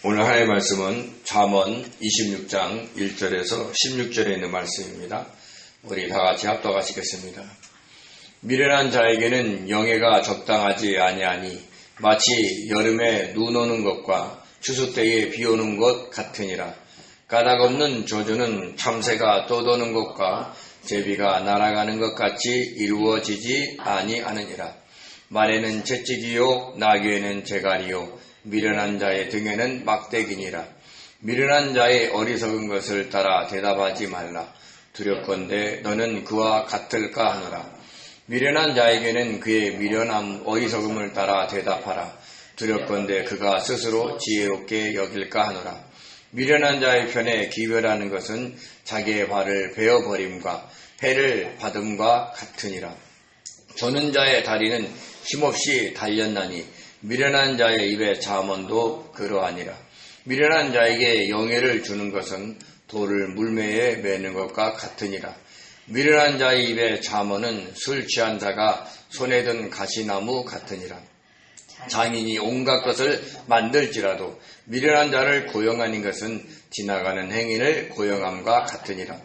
오늘 하나님의 말씀은 잠언 26장 1절에서 16절에 있는 말씀입니다. 우리 다 같이 합독하시겠습니다. 미련한 자에게는 영예가 적당하지 아니하니 마치 여름에 눈 오는 것과 추수 때에 비 오는 것 같으니라. 까닭없는 저주는 참새가 떠도는 것과 제비가 날아가는 것 같이 이루어지지 아니하느니라. 말에는 채찍이요 나귀에는 재갈이요 미련한 자의 등에는 막대기니라. 미련한 자의 어리석은 것을 따라 대답하지 말라. 두렵건대 너는 그와 같을까 하노라. 미련한 자에게는 그의 미련함 어리석음을 따라 대답하라. 두렵건대 그가 스스로 지혜롭게 여길까 하노라. 미련한 자의 편에 기별하는 것은 자기의 발을 베어버림과 해를 받음과 같으니라. 저는 자의 다리는 힘없이 달렸나니 미련한 자의 입에 잠언도 그러하니라. 미련한 자에게 영예를 주는 것은 돌을 물매에 매는 것과 같으니라. 미련한 자의 입에 잠언은 술 취한 자가 손에 든 가시나무 같으니라. 장인이 온갖 것을 만들지라도 미련한 자를 고용하는 것은 지나가는 행인을 고용함과 같으니라.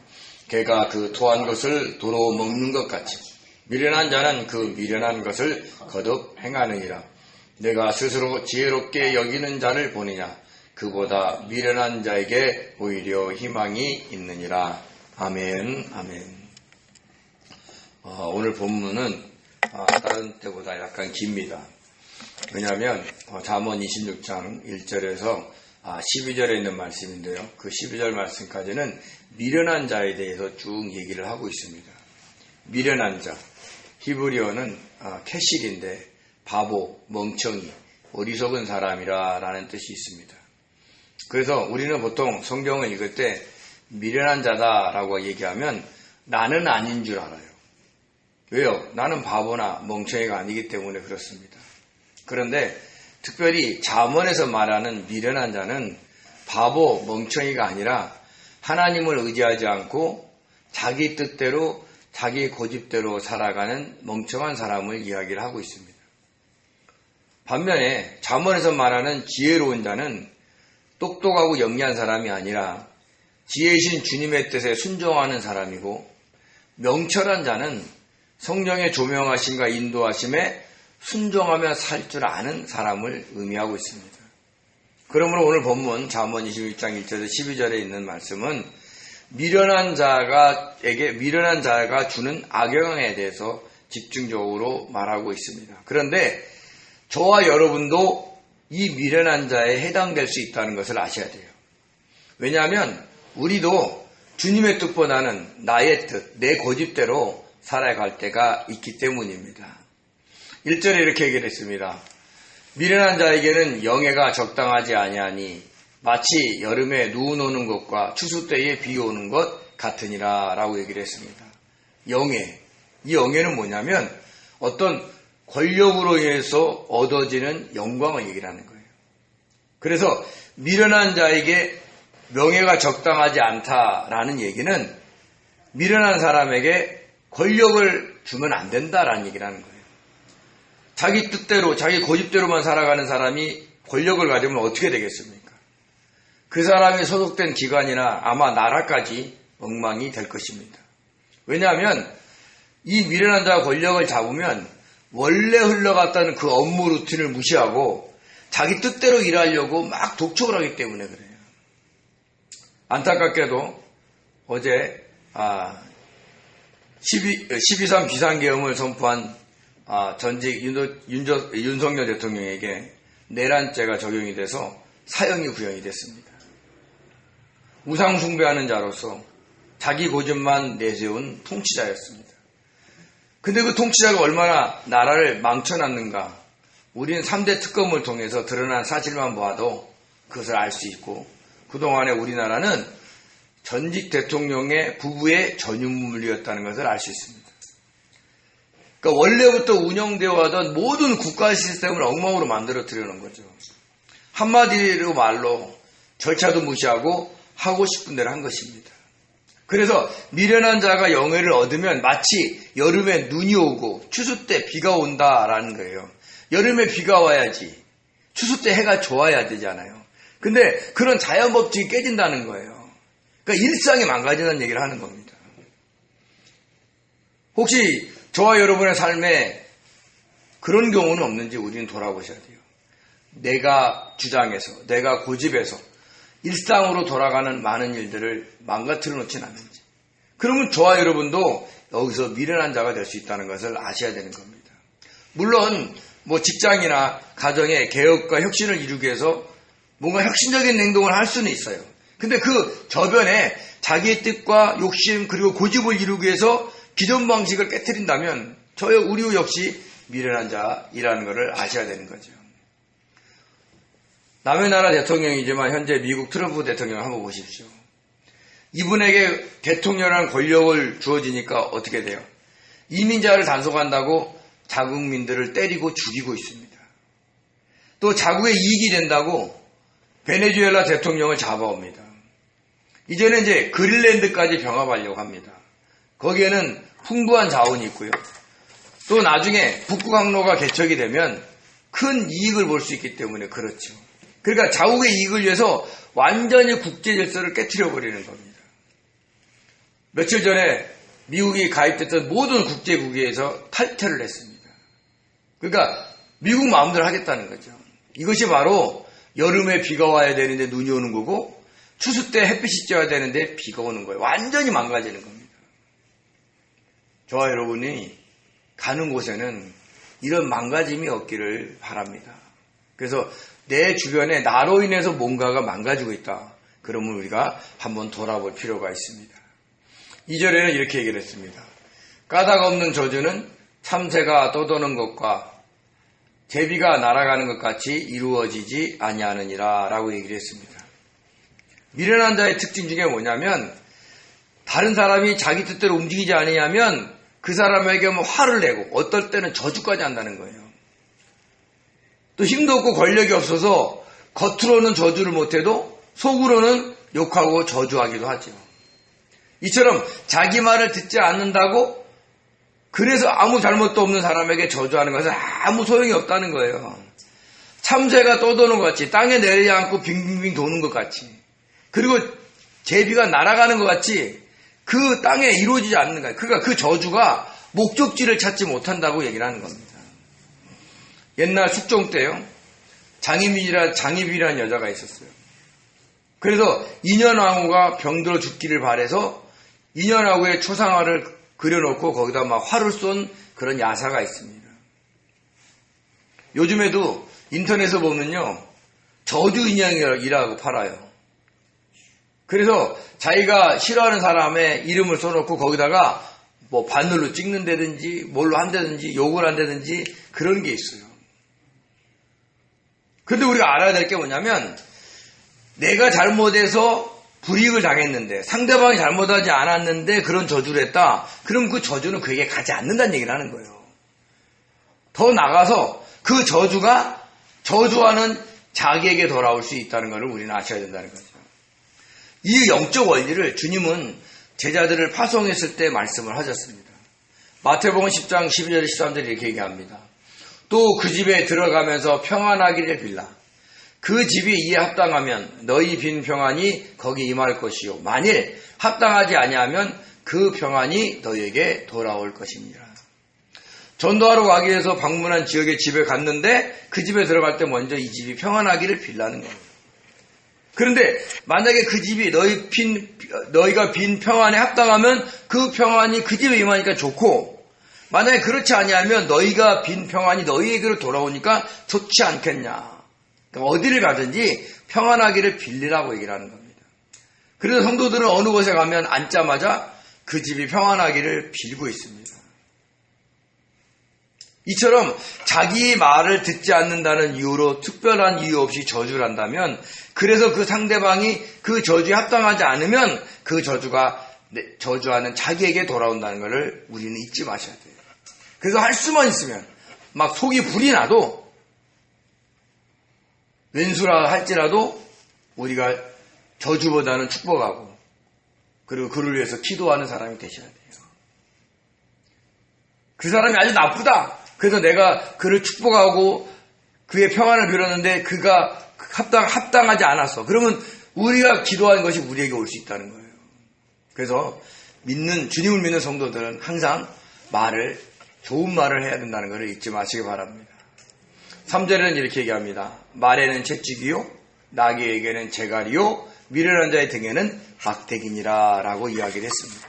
개가 그 토한 것을 도로 먹는 것 같이 미련한 자는 그 미련한 것을 거듭 행하느니라. 내가 스스로 지혜롭게 여기는 자를 보느냐 그보다 미련한 자에게 오히려 희망이 있느니라. 아멘. 아멘. 오늘 본문은 다른 때보다 약간 깁니다. 왜냐하면 잠언 26장 1절에서 12절에 있는 말씀인데요. 그 12절 말씀까지는 미련한 자에 대해서 쭉 얘기를 하고 있습니다. 미련한 자, 히브리어는 캐실인데 바보, 멍청이, 어리석은 사람이라는 뜻이 있습니다. 그래서 우리는 보통 성경을 읽을 때 미련한 자다라고 얘기하면 나는 아닌 줄 알아요. 왜요? 나는 바보나 멍청이가 아니기 때문에 그렇습니다. 그런데 특별히 잠언에서 말하는 미련한 자는 바보, 멍청이가 아니라 하나님을 의지하지 않고 자기 뜻대로 자기 고집대로 살아가는 멍청한 사람을 이야기를 하고 있습니다. 반면에 잠언에서 말하는 지혜로운 자는 똑똑하고 영리한 사람이 아니라 지혜이신 주님의 뜻에 순종하는 사람이고, 명철한 자는 성령의 조명하심과 인도하심에 순종하며 살 줄 아는 사람을 의미하고 있습니다. 그러므로 오늘 본문 잠언 26장 1절에서 12절에 있는 말씀은 미련한 자가 주는 악영향에 대해서 집중적으로 말하고 있습니다. 그런데 저와 여러분도 이 미련한 자에 해당될 수 있다는 것을 아셔야 돼요. 왜냐하면 우리도 주님의 뜻보다는 나의 뜻, 내 고집대로 살아갈 때가 있기 때문입니다. 1절에 이렇게 얘기를 했습니다. 미련한 자에게는 영예가 적당하지 아니하니 마치 여름에 눈 오는 것과 추수 때에 비 오는 것 같으니라 라고 얘기를 했습니다. 영예, 이 영예는 뭐냐면 어떤 권력으로 인해서 얻어지는 영광을 얘기를 하는 거예요. 그래서 미련한 자에게 명예가 적당하지 않다라는 얘기는 미련한 사람에게 권력을 주면 안 된다라는 얘기를 하는 거예요. 자기 뜻대로 자기 고집대로만 살아가는 사람이 권력을 가지면 어떻게 되겠습니까? 그 사람이 소속된 기관이나 아마 나라까지 엉망이 될 것입니다. 왜냐하면 이 미련한 자가 권력을 잡으면 원래 흘러갔다는 그 업무 루틴을 무시하고 자기 뜻대로 일하려고 막 독촉을 하기 때문에 그래요. 안타깝게도 어제 12.3 비상계엄을 선포한 전직 윤석열 대통령에게 내란죄가 적용이 돼서 사형이 구형이 됐습니다. 우상숭배하는 자로서 자기 고집만 내세운 통치자였습니다. 근데 그 통치자가 얼마나 나라를 망쳐놨는가, 우리는 3대 특검을 통해서 드러난 사실만 보아도 그것을 알 수 있고, 그동안에 우리나라는 전직 대통령의 부부의 전유물이었다는 것을 알 수 있습니다. 그러니까 원래부터 운영되어 왔던 모든 국가 시스템을 엉망으로 만들어 드리는 거죠. 한마디로 말로 절차도 무시하고 하고 싶은 대로 한 것입니다. 그래서 미련한 자가 영예를 얻으면 마치 여름에 눈이 오고 추수 때 비가 온다라는 거예요. 여름에 비가 와야지 추수 때 해가 좋아야 되잖아요. 근데 그런 자연 법칙이 깨진다는 거예요. 그러니까 일상이 망가진다는 얘기를 하는 겁니다. 혹시 저와 여러분의 삶에 그런 경우는 없는지 우리는 돌아보셔야 돼요. 내가 주장해서, 내가 고집해서 일상으로 돌아가는 많은 일들을 망가뜨려 놓진 않는지. 그러면 저와 여러분도 여기서 미련한 자가 될 수 있다는 것을 아셔야 되는 겁니다. 물론 직장이나 가정에 개혁과 혁신을 이루기 위해서 뭔가 혁신적인 행동을 할 수는 있어요. 근데 그 저변에 자기의 뜻과 욕심 그리고 고집을 이루기 위해서 기존 방식을 깨트린다면 우리 역시 미련한 자이라는 것을 아셔야 되는 거죠. 남의 나라 대통령이지만 현재 미국 트럼프 대통령을 한번 보십시오. 이분에게 대통령이라는 권력을 주어지니까 어떻게 돼요? 이민자를 단속한다고 자국민들을 때리고 죽이고 있습니다. 또 자국의 이익이 된다고 베네수엘라 대통령을 잡아옵니다. 이제는 이제 그린란드까지 병합하려고 합니다. 거기에는 풍부한 자원이 있고요. 또 나중에 북극 항로가 개척이 되면 큰 이익을 볼 수 있기 때문에 그렇죠. 그러니까 자국의 이익을 위해서 완전히 국제 질서를 깨트려 버리는 겁니다. 며칠 전에 미국이 가입됐던 모든 국제국에서 탈퇴를 했습니다. 그러니까 미국 마음대로 하겠다는 거죠. 이것이 바로 여름에 비가 와야 되는데 눈이 오는 거고 추수 때 햇빛이 쬐야 되는데 비가 오는 거예요. 완전히 망가지는 겁니다. 저와 여러분이 가는 곳에는 이런 망가짐이 없기를 바랍니다. 그래서 내 주변에 나로 인해서 뭔가가 망가지고 있다. 그러면 우리가 한번 돌아볼 필요가 있습니다. 2절에는 이렇게 얘기를 했습니다. 까닭 없는 저주는 참새가 떠도는 것과 제비가 날아가는 것 같이 이루어지지 아니하느니라 라고 얘기를 했습니다. 미련한 자의 특징 중에 뭐냐면 다른 사람이 자기 뜻대로 움직이지 않으냐면 그 사람에게 화를 내고 어떨 때는 저주까지 한다는 거예요. 또 힘도 없고 권력이 없어서 겉으로는 저주를 못해도 속으로는 욕하고 저주하기도 하죠. 이처럼 자기 말을 듣지 않는다고 그래서 아무 잘못도 없는 사람에게 저주하는 것은 아무 소용이 없다는 거예요. 참새가 떠도는 것 같이 땅에 내려앉고 빙빙빙 도는 것 같이 그리고 제비가 날아가는 것 같이 그 땅에 이루어지지 않는 거예요. 그러니까 그 저주가 목적지를 찾지 못한다고 얘기를 하는 겁니다. 옛날 숙종 때요. 장희빈이라는 여자가 있었어요. 그래서 인현왕후가 병들어 죽기를 바라서 인현왕후의 초상화를 그려놓고 거기다 막 화를 쏜 그런 야사가 있습니다. 요즘에도 인터넷에 보면요. 저주 인형이라고 팔아요. 그래서 자기가 싫어하는 사람의 이름을 써놓고 거기다가 바늘로 찍는다든지 뭘로 한다든지 욕을 한다든지 그런 게 있어요. 근데 우리가 알아야 될 게 뭐냐면 내가 잘못해서 불이익을 당했는데 상대방이 잘못하지 않았는데 그런 저주를 했다. 그럼 그 저주는 그에게 가지 않는다는 얘기를 하는 거예요. 더 나가서 그 저주가 저주하는 자기에게 돌아올 수 있다는 것을 우리는 아셔야 된다는 거죠. 이 영적 원리를 주님은 제자들을 파송했을 때 말씀을 하셨습니다. 마태복음 10장 12절 13절 이렇게 얘기합니다. 또 그 집에 들어가면서 평안하기를 빌라. 그 집이 이에 합당하면 너희 빈 평안이 거기 임할 것이요. 만일 합당하지 아니하면 그 평안이 너희에게 돌아올 것입니다. 전도하러 가기 위해서 방문한 지역의 집에 갔는데 그 집에 들어갈 때 먼저 이 집이 평안하기를 빌라는 겁니다. 그런데 만약에 그 집이 너희가 빈 평안에 합당하면 그 평안이 그 집에 임하니까 좋고 만약에 그렇지 아니하면 너희가 빈 평안이 너희에게로 돌아오니까 좋지 않겠냐. 그러니까 어디를 가든지 평안하기를 빌리라고 얘기를 하는 겁니다. 그래서 성도들은 어느 곳에 가면 앉자마자 그 집이 평안하기를 빌고 있습니다. 이처럼 자기 말을 듣지 않는다는 이유로 특별한 이유 없이 저주를 한다면 그래서 그 상대방이 그 저주에 합당하지 않으면 그 저주가 저주하는 자기에게 돌아온다는 것을 우리는 잊지 마셔야 돼요. 그래서 할 수만 있으면 막 속이 불이 나도 왼수라 할지라도 우리가 저주보다는 축복하고 그리고 그를 위해서 기도하는 사람이 되셔야 돼요. 그 사람이 아주 나쁘다. 그래서 내가 그를 축복하고 그의 평안을 빌었는데 그가 합당하지 않았어. 그러면 우리가 기도한 것이 우리에게 올 수 있다는 거예요. 그래서 주님을 믿는 성도들은 항상 좋은 말을 해야 된다는 것을 잊지 마시기 바랍니다. 3절에는 이렇게 얘기합니다. 말에는 채찍이요, 나귀에게는 재갈이요, 미련한 자의 등에는 막대기니라 라고 이야기를 했습니다.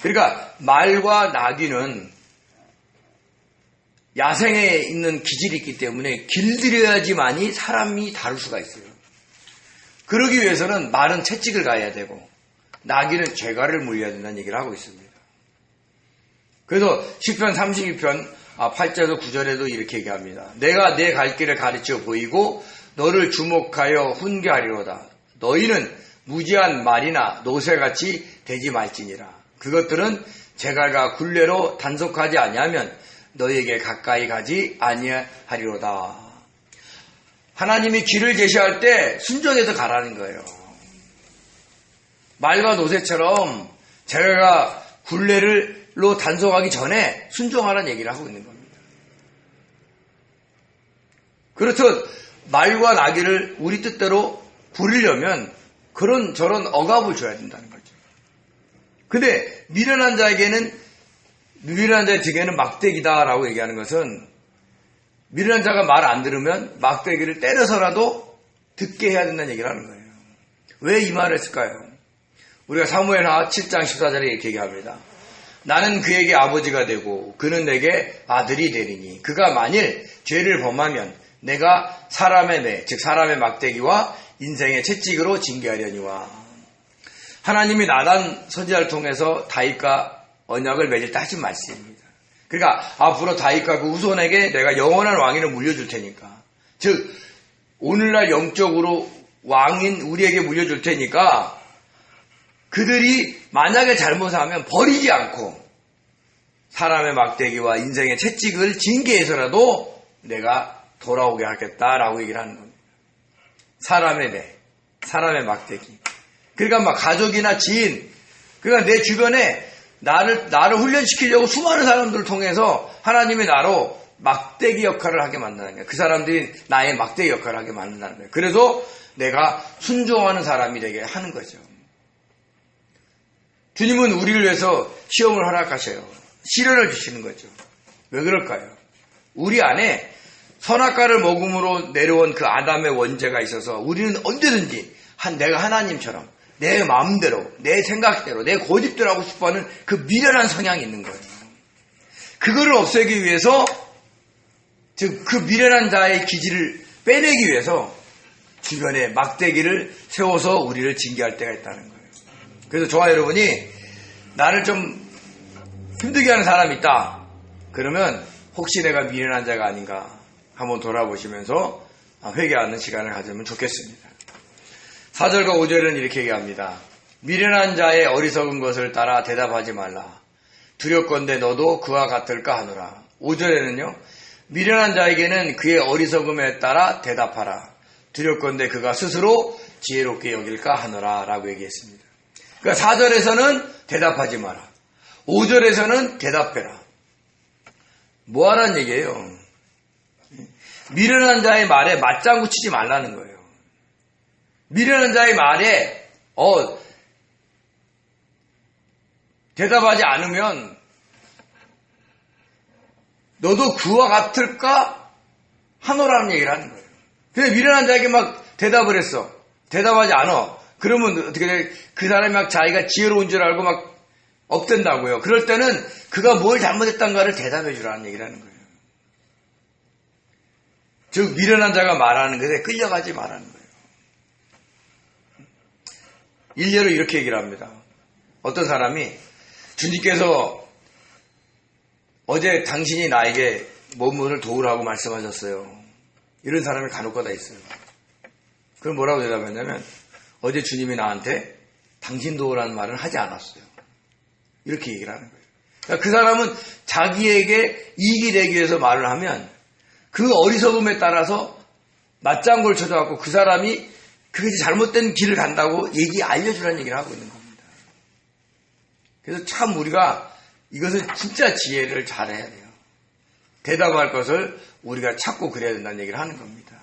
그러니까 말과 나귀는 야생에 있는 기질이 있기 때문에 길들여야지만이 사람이 다룰 수가 있어요. 그러기 위해서는 말은 채찍을 가야 되고 나귀는 재갈을 물려야 된다는 얘기를 하고 있습니다. 그래서 시편 32편 8절에서 9절에도 이렇게 얘기합니다. 내가 내 갈 길을 가르쳐 보이고 너를 주목하여 훈계하리로다. 너희는 무지한 말이나 노새같이 되지 말지니라. 그것들은 재갈과 굴레로 단속하지 아니하면 너희에게 가까이 가지 아니하리로다. 하나님이 길을 제시할 때 순종해서 가라는 거예요. 말과 노새처럼 재갈과 굴레로 단속하기 전에 순종하라는 얘기를 하고 있는 겁니다. 그렇듯 말과 나귀를 우리 뜻대로 부리려면 그런 저런 억압을 줘야 된다는 거죠. 근데 미련한 자의 등에는 막대기다라고 얘기하는 것은 미련한 자가 말 안 들으면 막대기를 때려서라도 듣게 해야 된다는 얘기를 하는 거예요. 왜 이 말을 했을까요? 우리가 사무엘하 7장 14절에 이렇게 얘기합니다. 나는 그에게 아버지가 되고 그는 내게 아들이 되리니 그가 만일 죄를 범하면 내가 사람의 매, 즉 사람의 막대기와 인생의 채찍으로 징계하려니와. 하나님이 나단 선지자를 통해서 다윗과 언약을 맺을 때 하신 말씀입니다. 그러니까 앞으로 다윗과 그 후손에게 내가 영원한 왕위를 물려줄 테니까, 즉 오늘날 영적으로 왕인 우리에게 물려줄 테니까 그들이 만약에 잘못하면 버리지 않고 사람의 막대기와 인생의 채찍을 징계해서라도 내가 돌아오게 하겠다라고 얘기를 하는 겁니다. 사람의 매, 사람의 막대기. 그러니까 막 가족이나 지인, 그러니까 내 주변에 나를 훈련시키려고 수많은 사람들을 통해서 하나님이 나로 막대기 역할을 하게 만드는 거예요. 그 사람들이 나의 막대기 역할을 하게 만든다는 거예요. 그래서 내가 순종하는 사람이 되게 하는 거죠. 주님은 우리를 위해서 시험을 허락하셔요. 시련을 주시는 거죠. 왜 그럴까요? 우리 안에 선악과를 먹음으로 내려온 그 아담의 원죄가 있어서 우리는 언제든지 내가 하나님처럼 내 마음대로, 내 생각대로, 내 고집대로 하고 싶어하는 그 미련한 성향이 있는 거예요. 그거를 없애기 위해서, 즉 그 미련한 자의 기질을 빼내기 위해서 주변에 막대기를 세워서 우리를 징계할 때가 있다는 거예요. 그래서 저와 여러분이 나를 좀 힘들게 하는 사람이 있다. 그러면 혹시 내가 미련한 자가 아닌가 한번 돌아보시면서 회개하는 시간을 가지면 좋겠습니다. 4절과 5절은 이렇게 얘기합니다. 미련한 자의 어리석은 것을 따라 대답하지 말라. 두렵건대 너도 그와 같을까 하노라. 5절에는요. 미련한 자에게는 그의 어리석음에 따라 대답하라. 두렵건대 그가 스스로 지혜롭게 여길까 하노라 라고 얘기했습니다. 그러니까 4절에서는 대답하지 마라. 5절에서는 대답해라. 뭐 하라는 얘기예요? 미련한 자의 말에 맞장구 치지 말라는 거예요. 미련한 자의 말에 대답하지 않으면 너도 그와 같을까 하노라는 얘기를 하는 거예요. 근데 미련한 자에게 막 대답을 했어. 대답하지 않아. 그러면 어떻게 돼? 그 사람이 막 자기가 지혜로운 줄 알고 막 업된다고요. 그럴 때는 그가 뭘 잘못했던가를 대답해 주라는 얘기를 하는 거예요. 즉 미련한 자가 말하는 것에 끌려가지 말라는 거예요. 일례로 이렇게 얘기를 합니다. 어떤 사람이 주님께서 어제 당신이 나에게 몸을 도우라고 말씀하셨어요. 이런 사람이 간혹가다 있어요. 그럼 뭐라고 대답했냐면 어제 주님이 나한테 당신 도우라는 말을 하지 않았어요. 이렇게 얘기를 하는 거예요. 그러니까 그 사람은 자기에게 이익이 되기 위해서 말을 하면 그 어리석음에 따라서 맞장구를 쳐줘갖고 그 사람이 그게 잘못된 길을 간다고 알려주라는 얘기를 하고 있는 겁니다. 그래서 참 우리가 이것을 진짜 지혜를 잘해야 돼요. 대답할 것을 우리가 찾고 그래야 된다는 얘기를 하는 겁니다.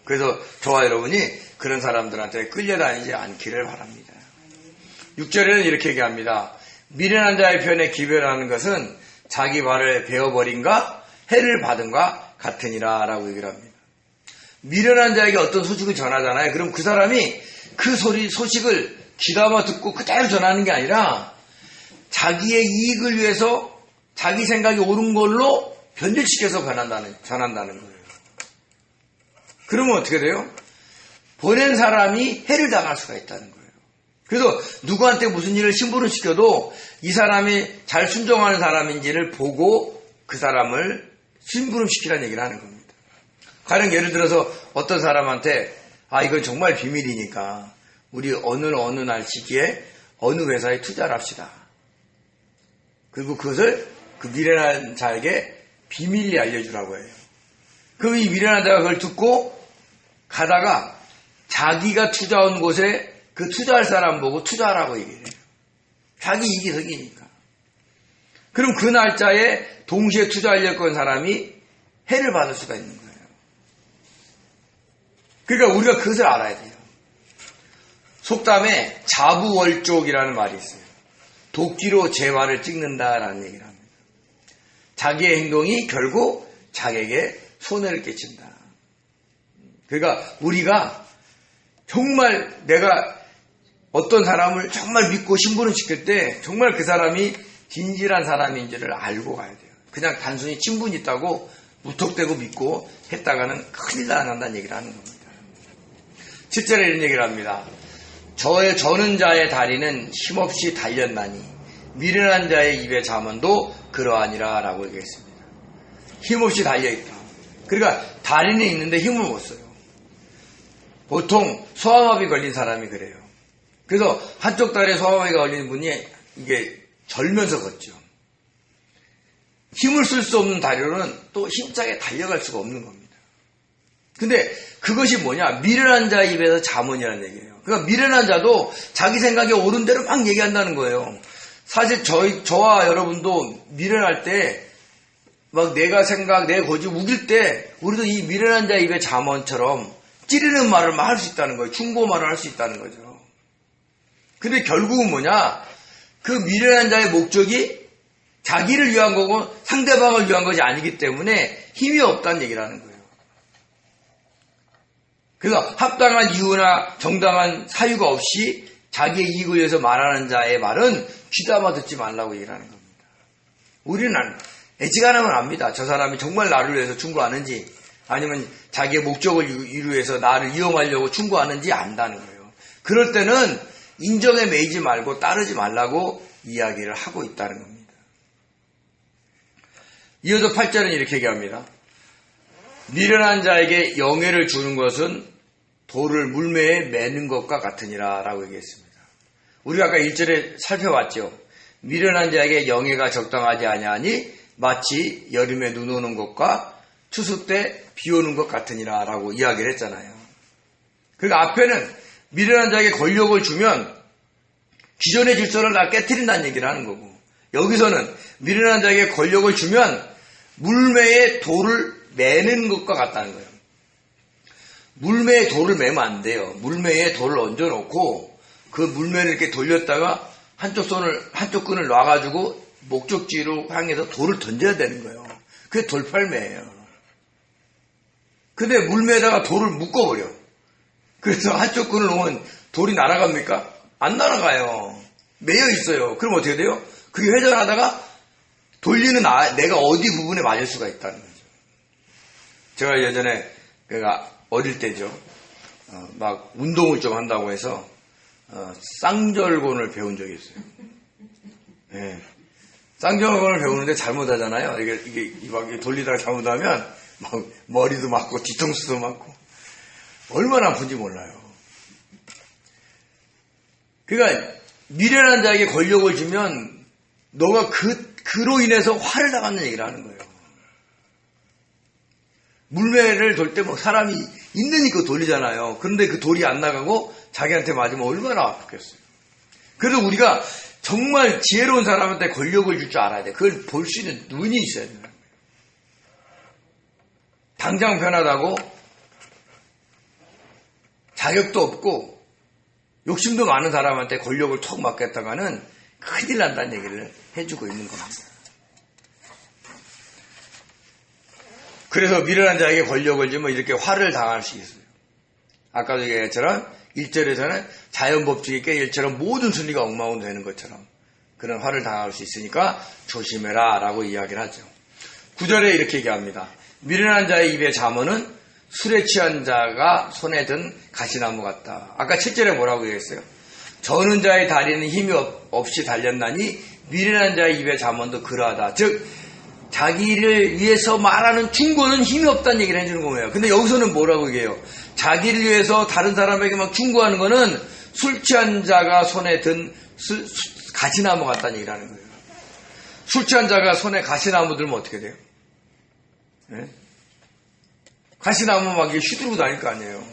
그래서 저와 여러분이 그런 사람들한테 끌려다니지 않기를 바랍니다. 6절에는 이렇게 얘기합니다. 미련한 자의 편에 기별하는 것은 자기 발을 베어버린가 해를 받은가 같으니라 라고 얘기를 합니다. 미련한 자에게 어떤 소식을 전하잖아요. 그럼 그 사람이 그 소식을 귀담아 듣고 그대로 전하는 게 아니라 자기의 이익을 위해서 자기 생각이 옳은 걸로 변질시켜서 전한다는 거예요. 그러면 어떻게 돼요? 보낸 사람이 해를 당할 수가 있다는 거예요. 그래서 누구한테 무슨 일을 심부름 시켜도 이 사람이 잘 순종하는 사람인지를 보고 그 사람을 심부름 시키라는 얘기를 하는 겁니다. 가령 예를 들어서 어떤 사람한테 이건 정말 비밀이니까 우리 어느 날 시기에 어느 회사에 투자를 합시다. 그리고 그것을 그 미련한 자에게 비밀리 알려주라고 해요. 그럼 이 미련한 자가 그걸 듣고 가다가 자기가 투자한 곳에 그 투자할 사람 보고 투자하라고 얘기해요. 자기 이익이 덕이니까. 그럼 그 날짜에 동시에 투자하려고 한 사람이 해를 받을 수가 있는 거예요. 그러니까 우리가 그것을 알아야 돼요. 속담에 자부월족이라는 말이 있어요. 도끼로 재화를 찍는다라는 얘기를 합니다. 자기의 행동이 결국 자기에게 손해를 끼친다. 그러니까 우리가 정말 내가 어떤 사람을 정말 믿고 심부름 시킬 때 정말 그 사람이 진실한 사람인지를 알고 가야 돼요. 그냥 단순히 친분이 있다고 무턱대고 믿고 했다가는 큰일 난다는 얘기를 하는 겁니다. 7절에 이런 얘기를 합니다. 저는 자의 다리는 힘없이 달렸나니 미련한 자의 입의 잠언도 그러하니라 라고 얘기했습니다. 힘없이 달려있다. 그러니까 다리는 있는데 힘을 못 써요. 보통 소아마비 걸린 사람이 그래요. 그래서 한쪽 다리에 소아마비가 걸린 분이 이게 절면서 걷죠. 힘을 쓸 수 없는 다리로는 또 힘차게 달려갈 수가 없는 겁니다. 근데 그것이 뭐냐? 미련한 자 입에서 잠언이라는 얘기예요. 그러니까 미련한 자도 자기 생각에 옳은 대로 막 얘기한다는 거예요. 사실 저와 여러분도 미련할 때 막 내 고집 우길 때 우리도 이 미련한 자 입의 잠언처럼 찌르는 말을 막 할 수 있다는 거예요. 충고말을 할 수 있다는 거죠. 근데 결국은 뭐냐? 그 미련한 자의 목적이 자기를 위한 거고 상대방을 위한 것이 아니기 때문에 힘이 없다는 얘기를 하는 거예요. 그래서 합당한 이유나 정당한 사유가 없이 자기의 이익을 위해서 말하는 자의 말은 귀담아 듣지 말라고 얘기를 하는 겁니다. 우리는 애지간하면 압니다. 저 사람이 정말 나를 위해서 충고하는지 아니면 자기의 목적을 이루기 위해서 나를 이용하려고 충고하는지 안다는 거예요. 그럴 때는 인정에 매이지 말고 따르지 말라고 이야기를 하고 있다는 겁니다. 이어서 8절은 이렇게 얘기합니다. 미련한 자에게 영예를 주는 것은 돌을 물매에 매는 것과 같으니라 라고 얘기했습니다. 우리가 아까 1절에 살펴봤죠. 미련한 자에게 영예가 적당하지 아니하니 마치 여름에 눈 오는 것과 추수 때 비 오는 것 같으니라 라고 이야기를 했잖아요. 그러니까 앞에는 미련한 자에게 권력을 주면 기존의 질서를 다 깨트린다는 얘기를 하는 거고, 여기서는 미련한 자에게 권력을 주면 물매에 돌을 매는 것과 같다는 거예요. 물매에 돌을 매면 안 돼요. 물매에 돌을 얹어놓고 그 물매를 이렇게 돌렸다가 한쪽 끈을 놔가지고 목적지로 향해서 돌을 던져야 되는 거예요. 그게 돌팔매예요. 근데 물매에다가 돌을 묶어버려. 그래서 한쪽 끈을 놓으면 돌이 날아갑니까? 안 날아가요. 매여 있어요. 그럼 어떻게 돼요? 그게 회전하다가 돌리는 내가 어디 부분에 맞을 수가 있다는 거죠. 제가 예전에 어릴 때죠. 막 운동을 좀 한다고 해서 쌍절곤을 배운 적이 있어요. 네. 쌍절곤을 배우는데 잘못하잖아요. 이게 막 돌리다가 잘못하면 막 머리도 맞고 뒤통수도 맞고 얼마나 아픈지 몰라요. 그러니까 미련한 자에게 권력을 주면 너가 그로 인해서 화를 나가는 얘기를 하는 거예요. 물매를 돌 때 뭐 사람이 있으니까 돌리잖아요. 그런데 그 돌이 안 나가고 자기한테 맞으면 얼마나 아프겠어요. 그래서 우리가 정말 지혜로운 사람한테 권력을 줄 줄 알아야 돼. 그걸 볼 수 있는 눈이 있어야 돼요. 당장 편하다고 자격도 없고 욕심도 많은 사람한테 권력을 톡 맡겼다가는 큰일 난다는 얘기를 해주고 있는 겁니다. 그래서 미련한 자에게 권력을 주면 이렇게 화를 당할 수 있어요. 아까도 얘기했처럼 1절에서는 자연법칙이 깨질처럼 모든 순리가 엉망으로 되는 것처럼 그런 화를 당할 수 있으니까 조심해라 라고 이야기를 하죠. 9절에 이렇게 얘기합니다. 미련한 자의 입의 잠언은 술에 취한 자가 손에 든 가시나무 같다. 아까 7절에 뭐라고 얘기했어요? 저는 자의 다리는 힘이 없이 달렸나니 미련한 자의 입의 잠언도 그러하다. 즉 자기를 위해서 말하는 충고는 힘이 없다는 얘기를 해주는 거예요. 근데 여기서는 뭐라고 얘기해요? 자기를 위해서 다른 사람에게 막 충고하는 거는 술 취한 자가 손에 든 가시나무 같다는 얘기를 하는 거예요. 술 취한 자가 손에 가시나무 들면 어떻게 돼요? 네? 가시나무 막 휘두르고 다닐 거 아니에요.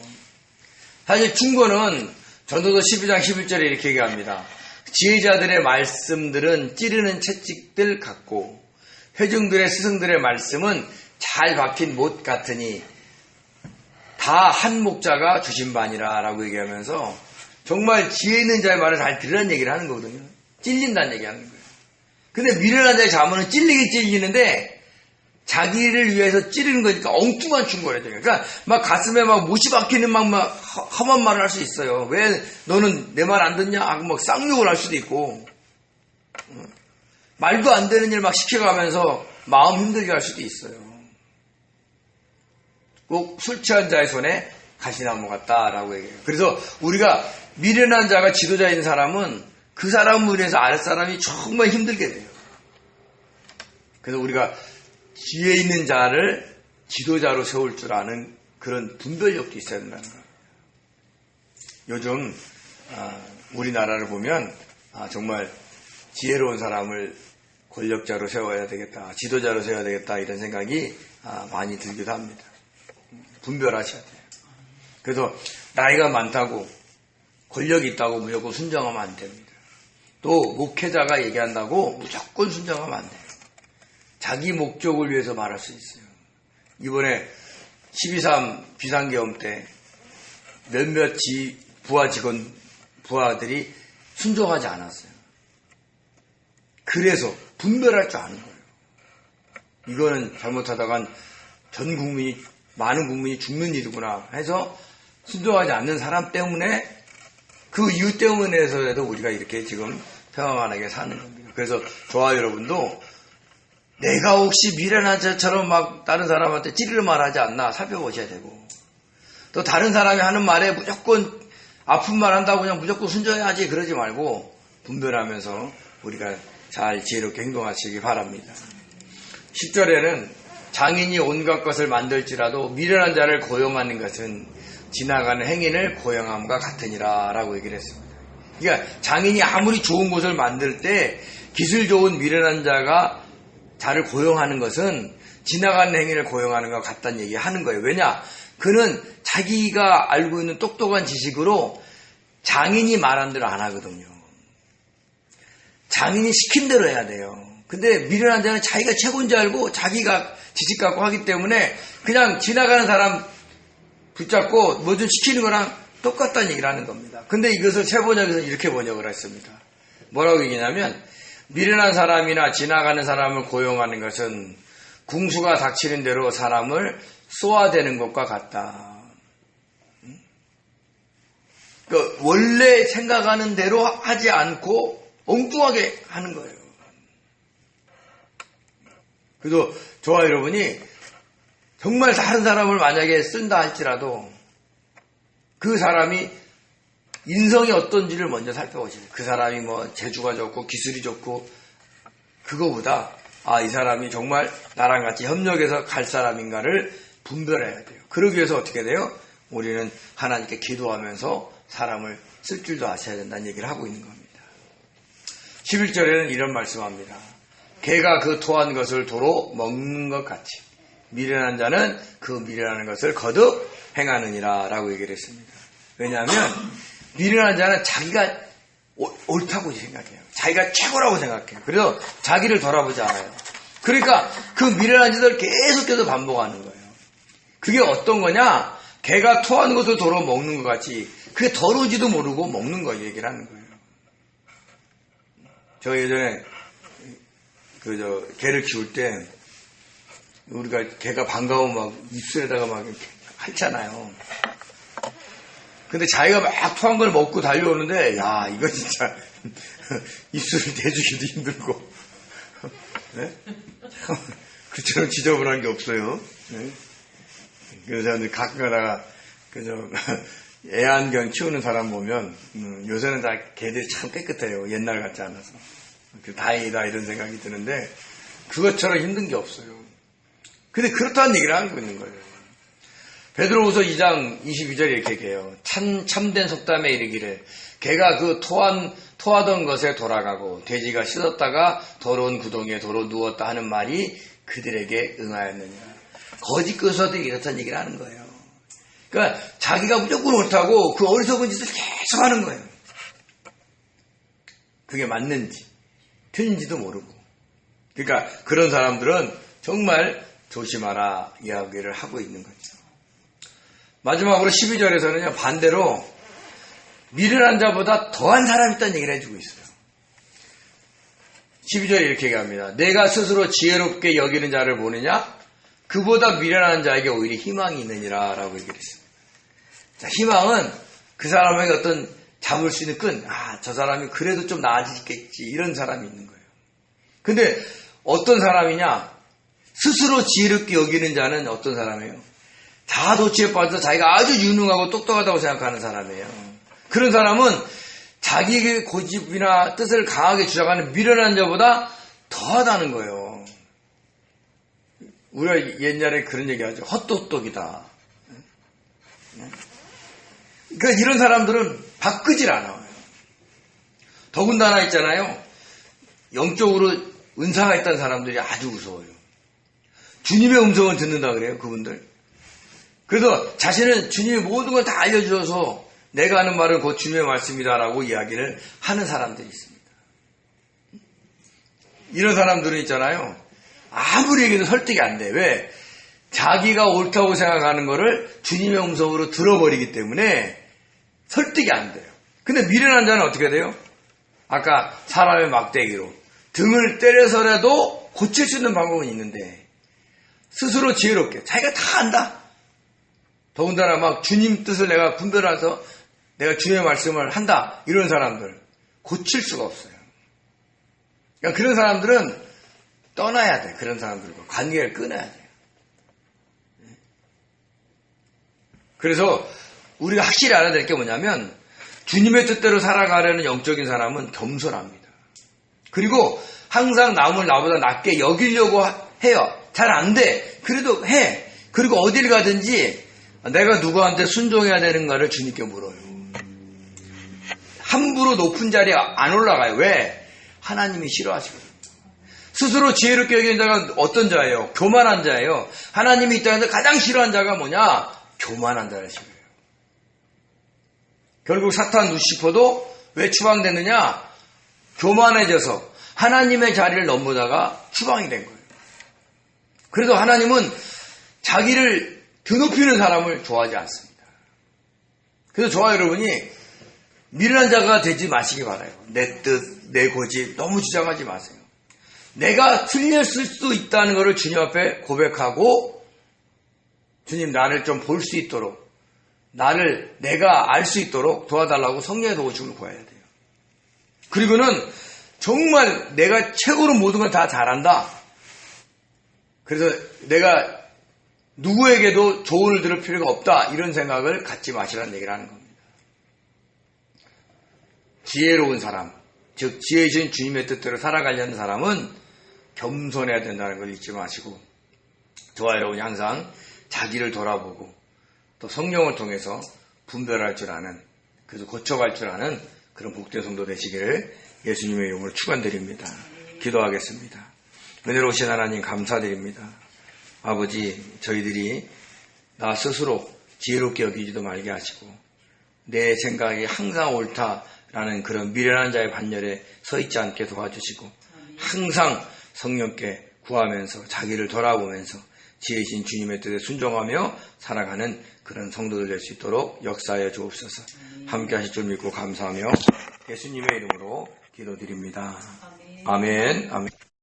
사실 충고는 전도서 12장 11절에 이렇게 얘기합니다. 지혜자들의 말씀들은 찌르는 채찍들 같고 회중들의 스승들의 말씀은 잘 박힌 못 같으니 다 한 목자가 주신 바니라 라고 얘기하면서 정말 지혜 있는 자의 말을 잘 들으라는 얘기를 하는 거거든요. 찔린다는 얘기 하는 거예요. 근데 미련한 자의 잠언은 찔리긴 찔리는데 자기를 위해서 찌르는 거니까 엉뚱한 충고를 해요. 그러니까 막 가슴에 막 못이 박히는 막 험한 말을 할 수 있어요. 왜 너는 내 말 안 듣냐? 하고 막 쌍욕을 할 수도 있고 말도 안 되는 일 막 시켜가면서 마음 힘들게 할 수도 있어요. 꼭 술 취한 자의 손에 가시나무 같다라고 얘기해요. 그래서 우리가 미련한 자가 지도자인 사람은 그 사람을 위해서 아랫사람이 정말 힘들게 돼요. 그래서 우리가 지혜 있는 자를 지도자로 세울 줄 아는 그런 분별력도 있어야 된다는 거예요. 요즘 우리나라를 보면 정말 지혜로운 사람을 권력자로 세워야 되겠다, 지도자로 세워야 되겠다 이런 생각이 많이 들기도 합니다. 분별하셔야 돼요. 그래서 나이가 많다고 권력이 있다고 무조건 순종하면 안 됩니다. 또 목회자가 얘기한다고 무조건 순종하면 안 돼요. 자기 목적을 위해서 말할 수 있어요. 이번에 12.3 비상계엄 때 몇몇 부하들이 순종하지 않았어요. 그래서 분별할 줄 아는 거예요. 이거는 잘못하다간 전 국민이, 많은 국민이 죽는 일이구나 해서 순종하지 않는 사람 때문에 그 이유 때문에서라도 우리가 이렇게 지금 평안하게 사는 겁니다. 그래서 저와 여러분도 내가 혹시 미련한 자처럼 막 다른 사람한테 찌르르 말하지 않나 살펴보셔야 되고 또 다른 사람이 하는 말에 무조건 아픈 말 한다고 그냥 무조건 순종해야지 그러지 말고 분별하면서 우리가 잘 지혜롭게 행동하시기 바랍니다. 10절에는 장인이 온갖 것을 만들지라도 미련한 자를 고용하는 것은 지나가는 행인을 고용함과 같으니라 라고 얘기를 했습니다. 그러니까 장인이 아무리 좋은 곳을 만들 때 기술 좋은 미련한 자가 자를 고용하는 것은 지나가는 행위를 고용하는 것 같다는 얘기 하는 거예요. 왜냐? 그는 자기가 알고 있는 똑똑한 지식으로 장인이 말한 대로 안 하거든요. 장인이 시킨 대로 해야 돼요. 근데 미련한 자는 자기가 최고인 줄 알고 자기가 지식 갖고 하기 때문에 그냥 지나가는 사람 붙잡고 뭐 좀 시키는 거랑 똑같다는 얘기를 하는 겁니다. 근데 이것을 새 번역에서 이렇게 번역을 했습니다. 뭐라고 얘기냐면 미련한 사람이나 지나가는 사람을 고용하는 것은 궁수가 닥치는 대로 사람을 쏘아대는 것과 같다. 그러니까 원래 생각하는 대로 하지 않고 엉뚱하게 하는 거예요. 그래서 저와 여러분이 정말 다른 사람을 만약에 쓴다 할지라도 그 사람이 인성이 어떤지를 먼저 살펴보셔야 돼요. 그 사람이 뭐 재주가 좋고 기술이 좋고 그거보다 이 사람이 정말 나랑 같이 협력해서 갈 사람인가를 분별해야 돼요. 그러기 위해서 어떻게 돼요? 우리는 하나님께 기도하면서 사람을 쓸 줄도 아셔야 된다는 얘기를 하고 있는 겁니다. 11절에는 이런 말씀합니다. 개가 그 토한 것을 도로 먹는 것 같이 미련한 자는 그 미련한 것을 거듭 행하느니라 라고 얘기를 했습니다. 왜냐하면 미련한 자는 자기가 옳다고 생각해요. 자기가 최고라고 생각해요. 그래서 자기를 돌아보지 않아요. 그러니까 그 미련한 짓을 계속해서 반복하는 거예요. 그게 어떤 거냐? 개가 토하는 것을 도로 먹는 것 같이 그게 더러운지도 모르고 먹는 거 얘기를 하는 거예요. 저 예전에 개를 키울 때 우리가 개가 반가우면 막 입술에다가 막 이렇게 핥잖아요. 근데 자기가 막 토한 걸 먹고 달려오는데 야 이거 진짜 입술을 대주기도 힘들고 네? 그처럼 지저분한 게 없어요. 네? 그래서 가끔 가다가 애완견 키우는 사람 보면 요새는 다 개들이 참 깨끗해요. 옛날 같지 않아서 다행이다 이런 생각이 드는데 그것처럼 힘든 게 없어요. 근데 그렇다는 얘기를 하고 있는 거예요. 베드로후서 2장 22절에 이렇게 얘기해요. 참된 속담에 이르기를 개가 그 토하던 것에 돌아가고 돼지가 씻었다가 더러운 구덩이에 도로 누웠다 하는 말이 그들에게 응하였느니라. 거짓 교사들이 이렇다는 얘기를 하는 거예요. 그러니까 자기가 무조건 옳다고 그 어리석은 짓을 계속 하는 거예요. 그게 맞는지 틀린지도 모르고. 그러니까 그런 사람들은 정말 조심하라 이야기를 하고 있는 거죠. 마지막으로 12절에서는요 반대로 미련한 자보다 더한 사람이 있다는 얘기를 해주고 있어요. 12절에 이렇게 얘기합니다. 내가 스스로 지혜롭게 여기는 자를 보느냐? 그보다 미련한 자에게 오히려 희망이 있느니라 라고 얘기를 했습니다. 자, 희망은 그 사람에게 어떤 잡을 수 있는 끈, 저 사람이 그래도 좀 나아지겠지 이런 사람이 있는 거예요. 근데 어떤 사람이냐? 스스로 지혜롭게 여기는 자는 어떤 사람이에요? 자아도취에 빠져서 자기가 아주 유능하고 똑똑하다고 생각하는 사람이에요. 그런 사람은 자기의 고집이나 뜻을 강하게 주장하는 미련한 자보다 더하다는 거예요. 우리가 옛날에 그런 얘기하죠. 헛똑똑이다. 그러니까 이런 사람들은 바꾸질 않아요. 더군다나 있잖아요. 영적으로 은사가 있다는 사람들이 아주 무서워요. 주님의 음성을 듣는다 그래요. 그분들. 그래서 자신은 주님의 모든 걸 다 알려주셔서 내가 하는 말은 곧 주님의 말씀이다라고 이야기를 하는 사람들이 있습니다. 이런 사람들은 있잖아요. 아무리 얘기해도 설득이 안 돼. 왜? 자기가 옳다고 생각하는 거를 주님의 음성으로 들어버리기 때문에 설득이 안 돼요. 근데 미련한 자는 어떻게 돼요? 아까 사람의 막대기로 등을 때려서라도 고칠 수 있는 방법은 있는데 스스로 지혜롭게 자기가 다 안다. 더군다나 막 주님 뜻을 내가 분별해서 내가 주님의 말씀을 한다. 이런 사람들 고칠 수가 없어요. 그러니까 그런 사람들은 떠나야 돼. 그런 사람들과 관계를 끊어야 돼요. 그래서 우리가 확실히 알아야 될 게 뭐냐면 주님의 뜻대로 살아가려는 영적인 사람은 겸손합니다. 그리고 항상 남을 나보다 낮게 여기려고 해요. 잘 안 돼. 그래도 해. 그리고 어딜 가든지 내가 누구한테 순종해야 되는가를 주님께 물어요. 함부로 높은 자리에 안 올라가요. 왜? 하나님이 싫어하시거든요. 스스로 지혜롭게 여기는 자가 어떤 자예요? 교만한 자예요. 하나님이 이 땅에서 가장 싫어하는 자가 뭐냐? 교만한 자를 싫어해요. 결국 사탄 루시퍼도 왜 추방됐느냐? 교만해져서 하나님의 자리를 넘보다가 추방이 된 거예요. 그래서 하나님은 자기를 드높이는 사람을 좋아하지 않습니다. 그래서 저와 여러분이 미련한 자가 되지 마시기 바라요. 내 뜻, 내 고집 너무 주장하지 마세요. 내가 틀렸을 수 있다는 것을 주님 앞에 고백하고 주님 나를 좀 볼 수 있도록 내가 알 수 있도록 도와달라고 성령의 도우심을 구해야 돼요. 그리고는 정말 내가 최고로 모든 걸 다 잘한다. 그래서 내가 누구에게도 조언을 들을 필요가 없다. 이런 생각을 갖지 마시라는 얘기를 하는 겁니다. 지혜로운 사람, 즉 지혜이신 주님의 뜻대로 살아가려는 사람은 겸손해야 된다는 걸 잊지 마시고 저와 여러분이 항상 자기를 돌아보고 또 성령을 통해서 분별할 줄 아는 그래서 고쳐갈 줄 아는 그런 복된 성도 되시기를 예수님의 이름으로 축원드립니다. 기도하겠습니다. 은혜로우신 하나님 감사드립니다. 아버지 저희들이 나 스스로 지혜롭게 여기지도 말게 하시고 내 생각이 항상 옳다라는 그런 미련한 자의 반열에 서 있지 않게 도와주시고 항상 성령께 구하면서 자기를 돌아보면서 지으신 주님의 뜻에 순종하며 살아가는 그런 성도들 될 수 있도록 역사하여 주옵소서. 함께 하실 줄 믿고 감사하며 예수님의 이름으로 기도드립니다. 아멘. 아멘.